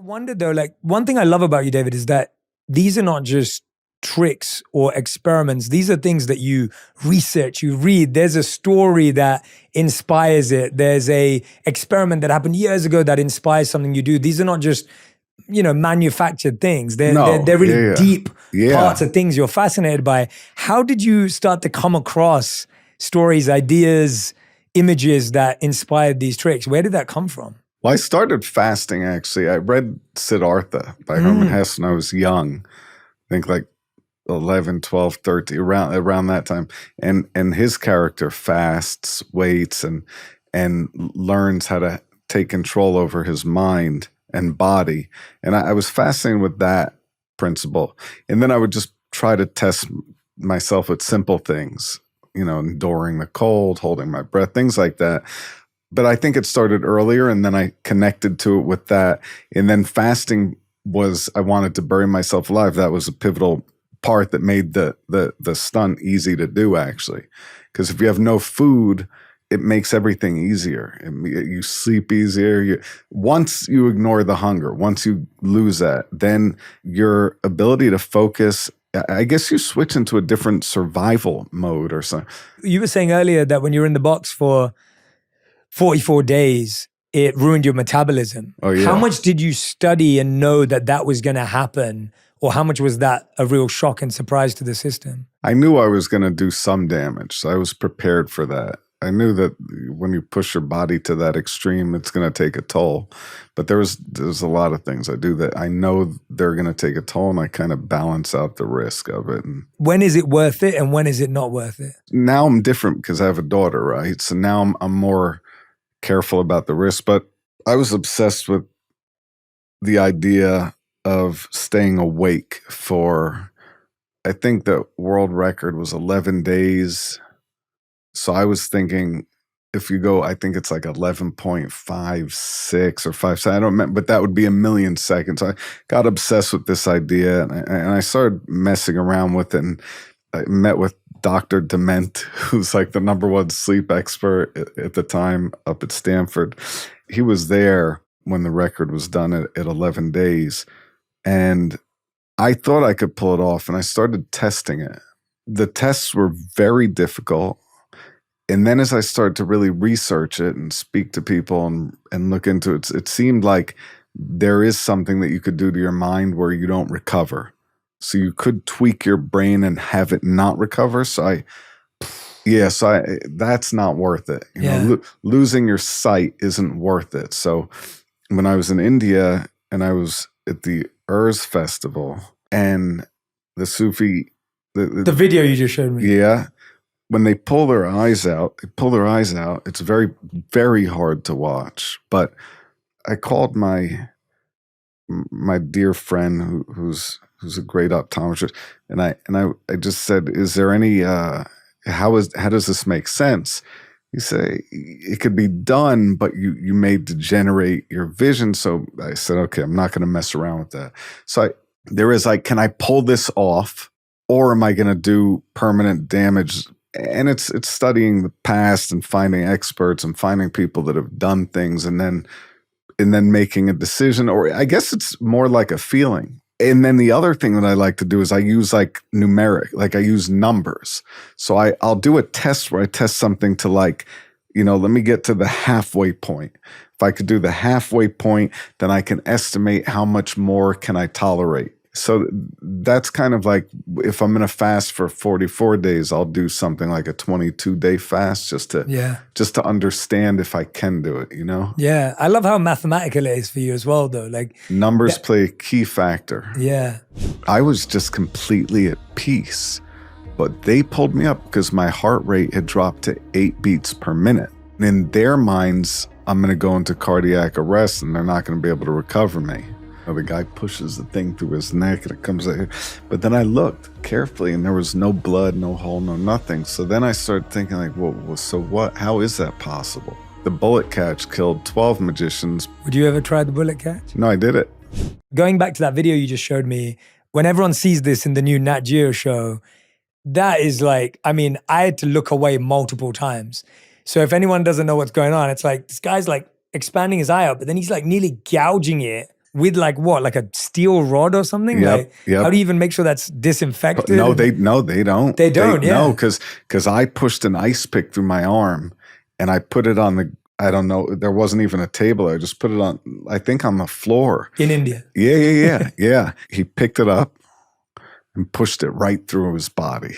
wonder though, like one thing I love about you, David, is that these are not just tricks or experiments. These are things that you research, you read. There's a story that inspires it. There's a experiment that happened years ago that inspires something you do. These are not just, manufactured things. They're really deep parts of things you're fascinated by. How did you start to come across stories, ideas, images that inspired these tricks? Where did that come from? Well, I started fasting, actually. I read Siddhartha by Hermann Hesse when I was young. I think like 11, 12, 13, around that time. And his character fasts, waits, and learns how to take control over his mind and body. And I was fascinated with that principle. And then I would just try to test myself with simple things, enduring the cold, holding my breath, things like that. But I think it started earlier, and then I connected to it with that. And then fasting was, I wanted to bury myself alive. That was a pivotal part that made the stunt easy to do, actually. Because if you have no food, it makes everything easier. You sleep easier. Once you ignore the hunger, once you lose that, then your ability to focus, I guess you switch into a different survival mode or something. You were saying earlier that when you were in the box for 44 days, it ruined your metabolism. Oh, yeah. How much did you study and know that was going to happen? Or how much was that a real shock and surprise to the system? I knew I was going to do some damage, so I was prepared for that. I knew that when you push your body to that extreme, it's going to take a toll. But there's a lot of things I do that I know they're going to take a toll, and I kind of balance out the risk of it. And when is it worth it, and when is it not worth it? Now I'm different because I have a daughter, right? So now I'm more careful about the risk. But I was obsessed with the idea of staying awake for, I think the world record was 11 days. So I was thinking, if you go, I think it's like 11.56 or 5, I don't remember, but that would be a million seconds. I got obsessed with this idea, and I started messing around with it. And I met with Dr. Dement, who's like the #1 sleep expert at the time up at Stanford. He was there when the record was done at 11 days. And I thought I could pull it off, and I started testing it. The tests were very difficult. And then as I started to really research it and speak to people and look into it, it seemed like there is something that you could do to your mind where you don't recover. So you could tweak your brain and have it not recover. So that's not worth it. Losing your sight isn't worth it. So when I was in India and I was at the Urs festival, and the Sufi, the video you just showed me. Yeah. When they pull their eyes out, it's very, very hard to watch. But I called my dear friend who's a great optometrist, and I just said, is there any how does this make sense? He said, it could be done, but you may degenerate your vision. So I said, okay, I'm not going to mess around with that. So there is like, can I pull this off, or am I going to do permanent damage? And it's studying the past and finding experts and finding people that have done things, and then making a decision. Or I guess it's more like a feeling. And then the other thing that I like to do is I use like numeric, like I use numbers. So I'll do a test where I test something to like, let me get to the halfway point. If I could do the halfway point, then I can estimate how much more can I tolerate. So that's kind of like, if I'm going to fast for 44 days, I'll do something like a 22-day fast just to understand if I can do it, Yeah. I love how mathematical it is for you as well, though. Like numbers play a key factor. Yeah. I was just completely at peace, but they pulled me up because my heart rate had dropped to 8 beats per minute. And in their minds, I'm going to go into cardiac arrest and they're not going to be able to recover me. The guy pushes the thing through his neck and it comes out here. But then I looked carefully and there was no blood, no hole, no nothing. So then I started thinking like, well, so what? How is that possible? The bullet catch killed 12 magicians. Would you ever try the bullet catch? No, I did it. Going back to that video you just showed me, when everyone sees this in the new Nat Geo show, that is like, I had to look away multiple times. So if anyone doesn't know what's going on, it's like, this guy's like expanding his eye out, but then he's like nearly gouging it with like what, like a steel rod or something? Yep, Like, yep. how do you even make sure that's disinfected? No, they don't. They don't, yeah. No, because I pushed an ice pick through my arm and I put it on the, I don't know, there wasn't even a table. I just put it on, I think on the floor. In India. Yeah. He picked it up and pushed it right through his body.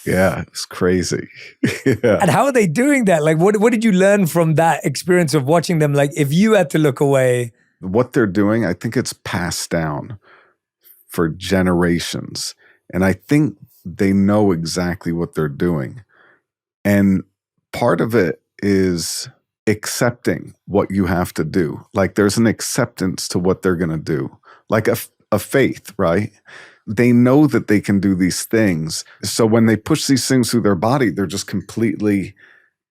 Yeah, it's crazy. Yeah. And how are they doing that? Like, what did you learn from that experience of watching them? Like, if you had to look away. What they're doing, I think it's passed down for generations. And I think they know exactly what they're doing. And part of it is accepting what you have to do. Like there's an acceptance to what they're going to do, like a faith, right? They know that they can do these things. So when they push these things through their body, they're just completely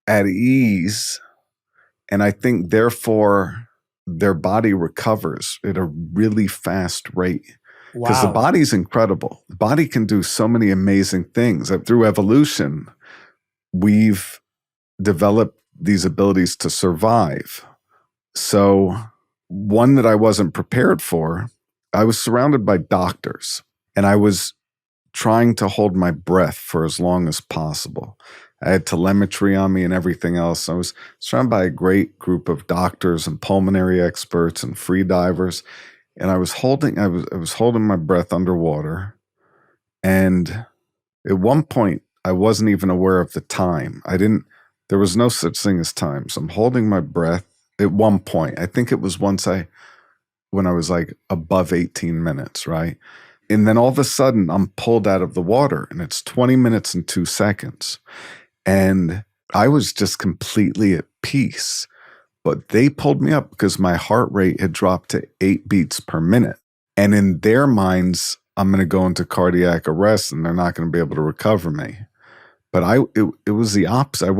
at ease. And I think therefore their body recovers at a really fast rate. Because the body's incredible. The body can do so many amazing things. Through evolution, we've developed these abilities to survive. So one that I wasn't prepared for, I was surrounded by doctors and I was trying to hold my breath for as long as possible. I had telemetry on me and everything else. I was surrounded by a great group of doctors and pulmonary experts and free divers. And I was holding my breath underwater. And at one point, I wasn't even aware of the time. There was no such thing as time. So I'm holding my breath at one point. I think it was when I was like above 18 minutes, right? And then all of a sudden I'm pulled out of the water and it's 20 minutes and 2 seconds. And I was just completely at peace. But they pulled me up because my heart rate had dropped to 8 beats per minute. And in their minds, I'm going to go into cardiac arrest and they're not going to be able to recover me. But it was the opposite.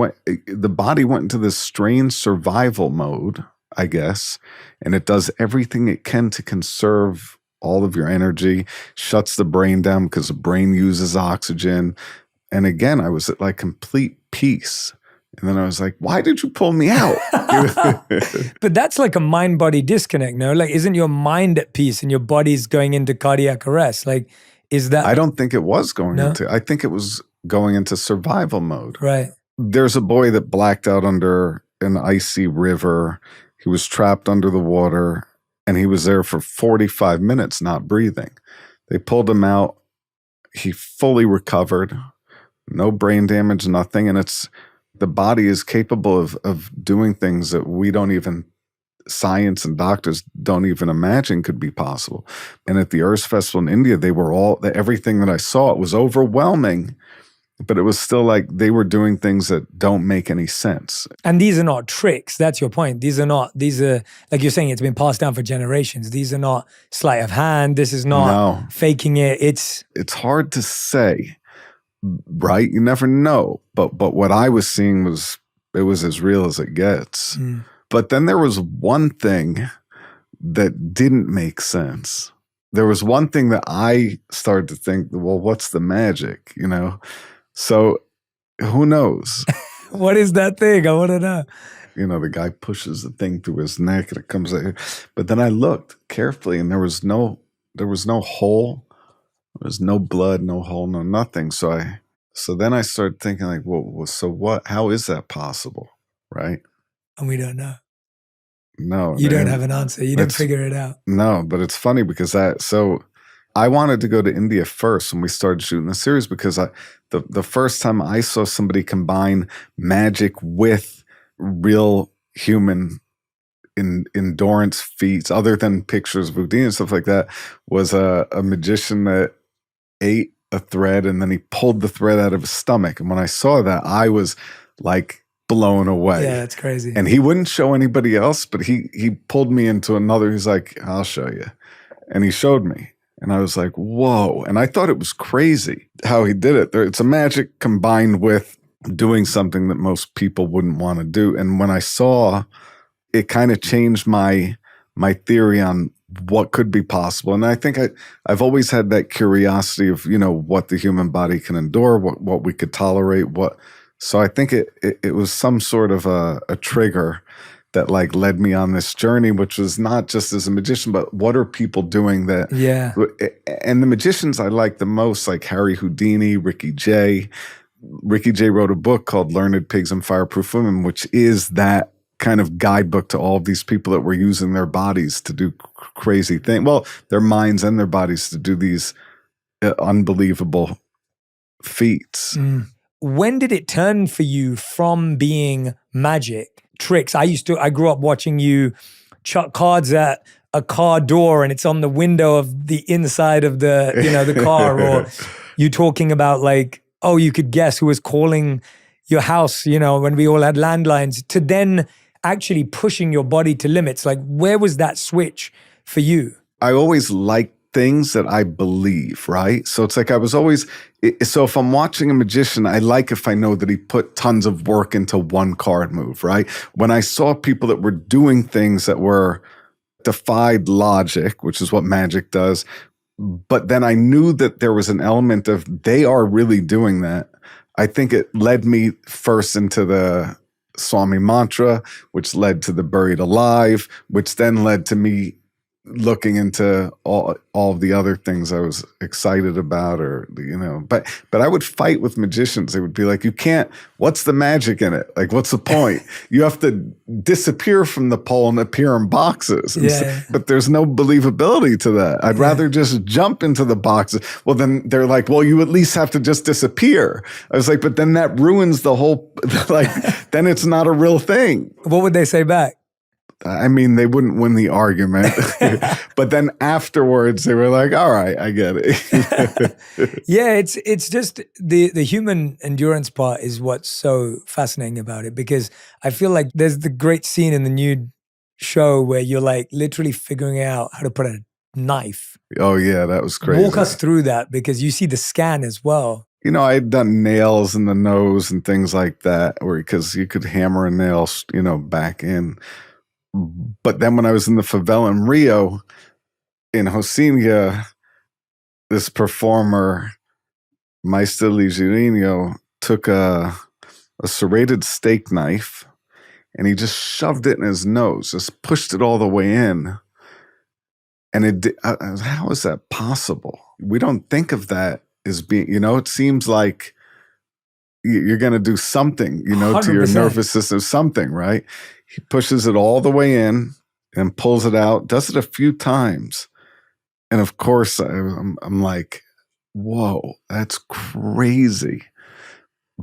The body went into this strange survival mode, I guess, and it does everything it can to conserve all of your energy, shuts the brain down because the brain uses oxygen. And again, I was at like complete peace. And then I was like, why did you pull me out? But that's like a mind-body disconnect, no? Like, isn't your mind at peace and your body's going into cardiac arrest? Like, is that? I don't think it was going into, I think it was going into survival mode. Right. There's a boy that blacked out under an icy river. He was trapped under the water and he was there for 45 minutes, not breathing. They pulled him out. He fully recovered, no brain damage, nothing. And the body is capable of doing things that science and doctors don't even imagine could be possible. And at the Earth Festival in India, everything that I saw, it was overwhelming, but it was still like they were doing things that don't make any sense. And these are not tricks. That's your point. These are, like you're saying, it's been passed down for generations. These are not sleight of hand. This is not faking it. It's hard to say. Right? You never know. But what I was seeing was as real as it gets. Mm. But then there was one thing that didn't make sense. There was one thing that I started to think, well, what's the magic? So who knows? What is that thing? I want to know. The guy pushes the thing through his neck and it comes out. But then I looked carefully and there was no hole. There was no blood, no hole, no nothing. So then I started thinking like, well, so what? How is that possible, right? And we don't know. No. You don't have an answer. You didn't figure it out. No, but it's funny because I wanted to go to India first when we started shooting the series because the first time I saw somebody combine magic with real human endurance feats, other than pictures of Houdini and stuff like that, was a magician that ate a thread and then he pulled the thread out of his stomach. And when I saw that, I was like blown away. Yeah, that's crazy. And he wouldn't show anybody else, but he pulled me into another. He's like, I'll show you. And he showed me. And I was like, whoa. And I thought it was crazy how he did it. It's a magic combined with doing something that most people wouldn't want to do. And when I saw, it kind of changed my theory on what could be possible. And I think I've always had that curiosity of, what the human body can endure, what we could tolerate, So I think it was some sort of a trigger that like led me on this journey, which was not just as a magician, but what are people doing that, Yeah. and the magicians I like the most, like Harry Houdini, Ricky Jay. Ricky Jay wrote a book called Learned Pigs and Fireproof Women, which is that kind of guidebook to all of these people that were using their bodies to do crazy things. Well, their minds and their bodies to do these unbelievable feats. When did it turn for you from being magic, tricks? I grew up watching you chuck cards at a car door and it's on the window of the inside of the, the car, or you talking about like, oh, you could guess who was calling your house, when we all had landlines, to then actually pushing your body to limits. Like, where was that switch for you? I always liked things that I believe, right? So it's like I was always, so if I'm watching a magician, I like if I know that he put tons of work into one card move, right? When I saw people that were doing things that were defied logic, which is what magic does, but then I knew that there was an element of they are really doing that. I think it led me first into the Swami mantra, which led to the buried alive, which then led to me looking into all of the other things I was excited about, or but I would fight with magicians. They would be like, you can't, what's the magic in it? Like, what's the point? You have to disappear from the pole and appear in boxes. Yeah. But there's no believability to that. I'd rather just jump into the boxes. Well, then they're like, well, you at least have to just disappear. I was like, but then that ruins the whole, like, then it's not a real thing. What would they say back? I mean, they wouldn't win the argument, but then afterwards they were like, all right, I get it. Yeah, it's just the human endurance part is what's so fascinating about it, because I feel like there's the great scene in the new show where you're like literally figuring out how to put a knife. Oh yeah, that was crazy. Walk us through that, because you see the scan as well. I had done nails in the nose and things like that, because you could hammer a nail, back in. But then when I was in the favela in Rio, in Rocinha, this performer, Maestro Ligeirinho, took a serrated steak knife and he just shoved it in his nose, just pushed it all the way in. And how is that possible? We don't think of that as being, it seems like you're going to do something, to your 100%. nervous system, something, right? He pushes it all the way in and pulls it out, does it a few times. And of course, I'm like, whoa, that's crazy.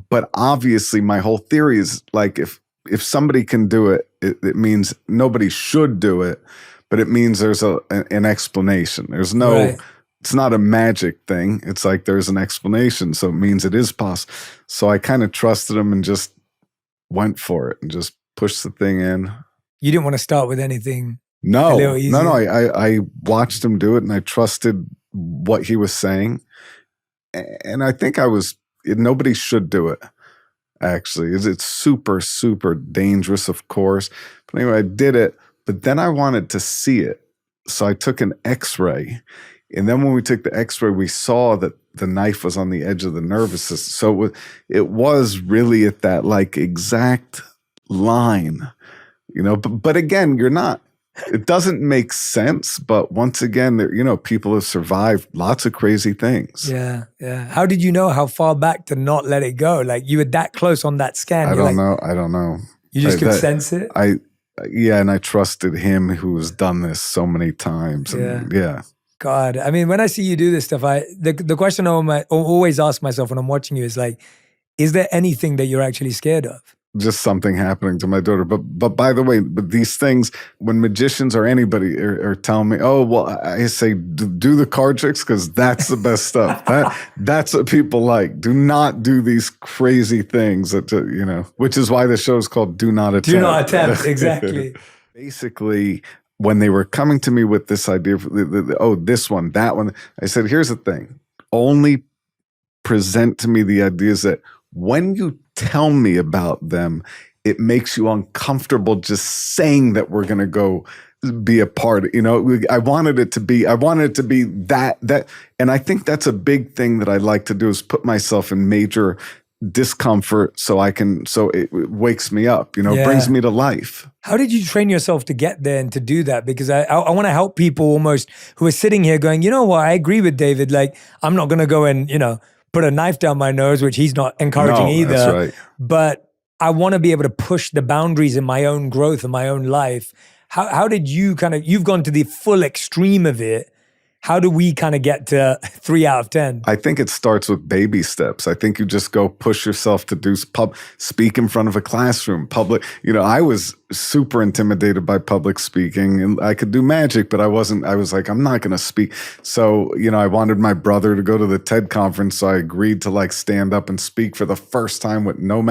But obviously, my whole theory is like, if somebody can do it, it means nobody should do it, but it means there's an explanation. There's no... Right. It's not a magic thing. It's like there's an explanation, so it means it is possible. So I kind of trusted him and just went for it and just pushed the thing in. You didn't want to start with anything. No. I watched him do it and I trusted what he was saying. And I think nobody should do it, actually. It's super, super dangerous, of course. But anyway, I did it, but then I wanted to see it. So I took an X-ray. And then when we took the X-ray, we saw that the knife was on the edge of the nervous system. So it was really at that like exact line, but again, it doesn't make sense. But once again, people have survived lots of crazy things. Yeah. Yeah. How did you know how far back to not let it go? Like you were that close on that scan. I don't know. You just could sense it? Yeah. And I trusted him who has done this so many times. And yeah. God, I mean, when I see you do this stuff, the question I always ask myself when I'm watching you is like, is there anything that you're actually scared of? Just something happening to my daughter. But by the way, these things, when magicians or anybody are telling me, oh, well, I say, do the card tricks because that's the best stuff. That's what people like. Do not do these crazy things, which is why the show is called Do Not Attempt. Do Not Attempt, exactly. Basically, when they were coming to me with this idea, this one, that one, I said, here's the thing. Only present to me the ideas that when you tell me about them, it makes you uncomfortable just saying that we're going to go be a part. I wanted it to be that. And I think that's a big thing that I like to do is put myself in major discomfort so it wakes me up, brings me to life. How did you train yourself to get there and to do that? Because I want to help people almost who are sitting here going, you know what, I agree with David. Like, I'm not going to go and, put a knife down my nose, which he's not encouraging either. That's right. But I want to be able to push the boundaries in my own growth in my own life. How did you you've gone to the full extreme of it. How do we kind of get to 3 out of 10? I think it starts with baby steps. I think you just go push yourself to speak in front of a classroom, public. I was super intimidated by public speaking, and I could do magic, but I was like, I'm not going to speak. So, I wanted my brother to go to the TED conference. So I agreed to stand up and speak for the first time with no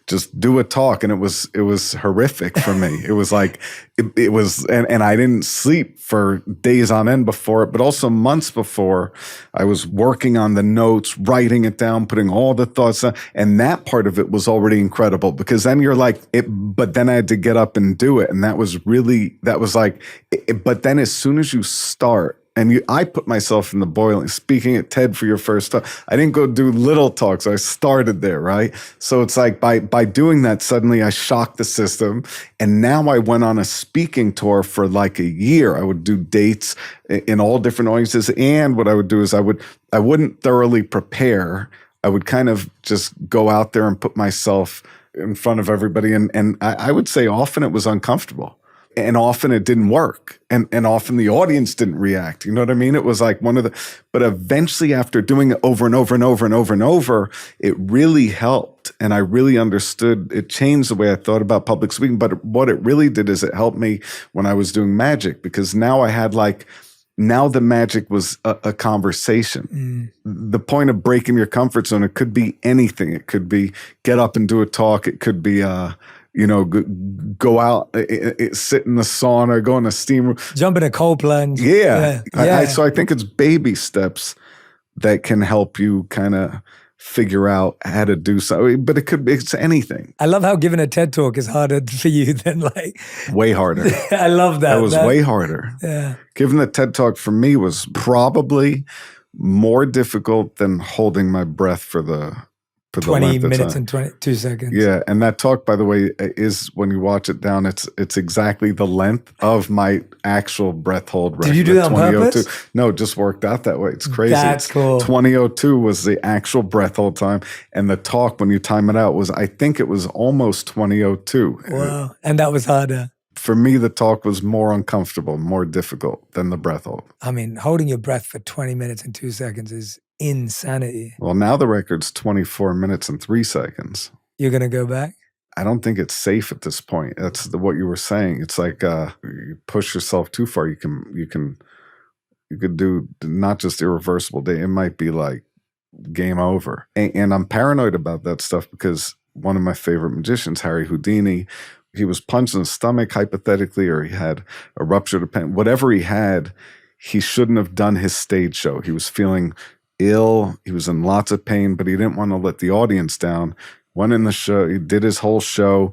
just do a talk. And it was horrific for me. It was like, it was, and I didn't sleep for days on end before it, but also months before. I was working on the notes, writing it down, putting all the thoughts down. And that part of it was already incredible, because then you're like, but then I had to get up and do it. And but then as soon as you start, and I put myself in the boiling, speaking at TED for your first time. I didn't go do little talks. I started there, right? So it's like by doing that, suddenly I shocked the system. And now I went on a speaking tour for like a year. I would do dates in all different audiences. And what I would do is I wouldn't thoroughly prepare. I would kind of just go out there and put myself in front of everybody. And I would say often it was uncomfortable. And often it didn't work. And often the audience didn't react. You know what I mean? It was like but eventually after doing it over and over and over and over and over, it really helped. And I really understood, it changed the way I thought about public speaking. But what it really did is it helped me when I was doing magic, because now I had now the magic was a conversation. The point of breaking your comfort zone, it could be anything. It could be get up and do a talk. It could be, go out, sit in the sauna, go in a steam room. Jump in a cold plunge. Yeah. So I think it's baby steps that can help you kind of figure out how to do something. But it's anything. I love how giving a TED Talk is harder for you than way harder. I love that. That was way harder. Yeah. Giving the TED Talk for me was probably more difficult than holding my breath for the 20 minutes and 22 seconds. Yeah, and that talk, by the way, is, when you watch it down, it's exactly the length of my actual breath hold record. Did you do that on purpose? No, it just worked out that way. It's crazy. That's cool. 20:02 was the actual breath hold time, and the talk, when you time it out, I think it was almost 20:02. Wow, and that was harder. For me, the talk was more uncomfortable, more difficult than the breath hold. I mean, holding your breath for 20 minutes and 2 seconds is insanity. Well, now the record's 24 minutes and 3 seconds. You're going to go back? I don't think it's safe at this point. That's what you were saying. It's like you push yourself too far. You could do not just irreversible day. It might be like game over. And I'm paranoid about that stuff, because one of my favorite magicians, Harry Houdini, he was punched in the stomach, hypothetically, or he had a ruptured appendix. Whatever he had, he shouldn't have done his stage show. He was feeling ill. He was in lots of pain, but he didn't want to let the audience down. Went in the show. He did his whole show,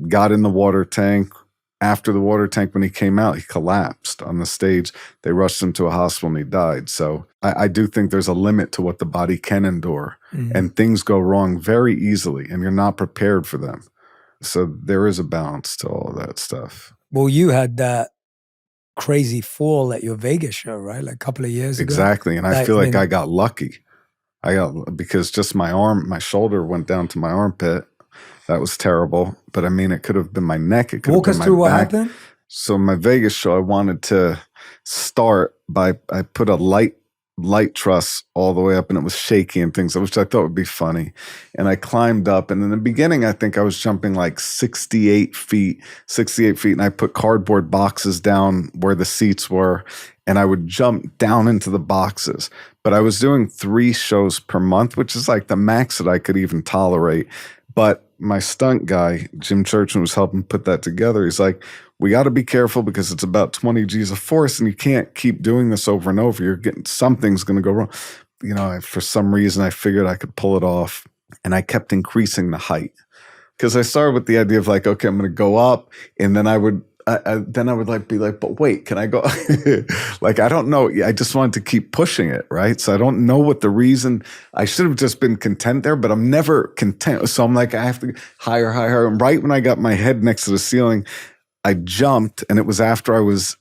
got in the water tank. After the water tank, when he came out, he collapsed on the stage. They rushed him to a hospital and he died. So I do think there's a limit to what the body can endure. And things go wrong very easily, and you're not prepared for them. So there is a balance to all of that stuff. Well, you had that crazy fall at your Vegas show, right? Like a couple of years ago. Exactly. And I feel like I got lucky. Because just my shoulder went down to my armpit. That was terrible. But I mean, it could have been my neck. It could have been my back. Walk us through what happened. So my Vegas show, I wanted to start by, I put a light truss all the way up, and it was shaky and things, which I thought would be funny. And I climbed up, and in the beginning, I think I was jumping like 68 feet, and I put cardboard boxes down where the seats were, and I would jump down into the boxes. But I was doing 3 shows per month, which is like the max that I could even tolerate. But my stunt guy, Jim Churchman, was helping put that together. He's like, we got to be careful, because it's about 20 G's of force, and you can't keep doing this over and over. Something's going to go wrong. For some reason, I figured I could pull it off, and I kept increasing the height, because I started with the idea of like, okay, I'm going to go up, and then I would then I would like be like, but wait, can I go? Like, I don't know. I just wanted to keep pushing it, right? So I don't know what the reason. I should have just been content there, but I'm never content. So I'm like, I have to higher, higher. And right when I got my head next to the ceiling, I jumped, and it was after I was,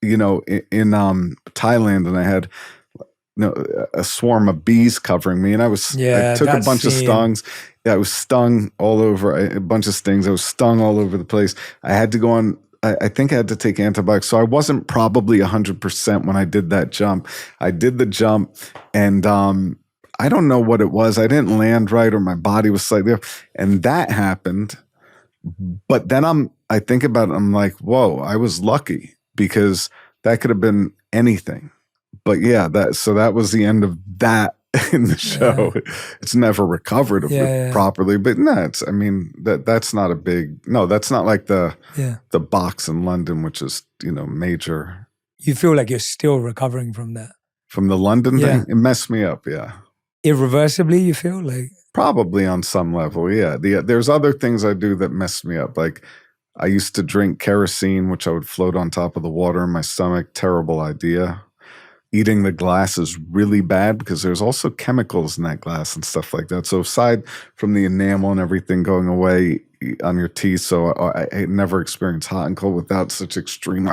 in Thailand, and I had a swarm of bees covering me, and I took a bunch of stings. Yeah, I was stung all over, a bunch of stings. I was stung all over the place. I had to go on, I think I had to take antibiotics. So I wasn't probably 100% when I did that jump. I did the jump, and I don't know what it was. I didn't land right, or my body was slightly off, and that happened. But then I think about it, I'm like, whoa, I was lucky, because that could have been anything. But yeah, that was the end of that in the show. Yeah. It's never recovered properly. But no, that's not a big, no, that's not like the box in London, which is, major. You feel like you're still recovering from that? From the London thing? It messed me up, yeah. Irreversibly, you feel like? Probably on some level, yeah. There's other things I do that mess me up. Like, I used to drink kerosene, which I would float on top of the water in my stomach. Terrible idea. Eating the glass is really bad, because there's also chemicals in that glass and stuff like that. So aside from the enamel and everything going away on your teeth, so I never experienced hot and cold without such extreme,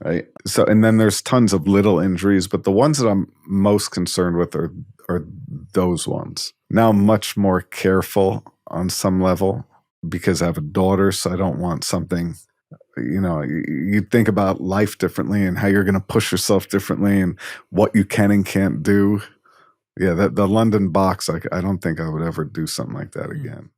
right? So, and then there's tons of little injuries, but the ones that I'm most concerned with are those ones. Now I'm much more careful on some level, because I have a daughter, so I don't want something, you think about life differently and how you're going to push yourself differently and what you can and can't do. Yeah, the London box, I don't think I would ever do something like that again.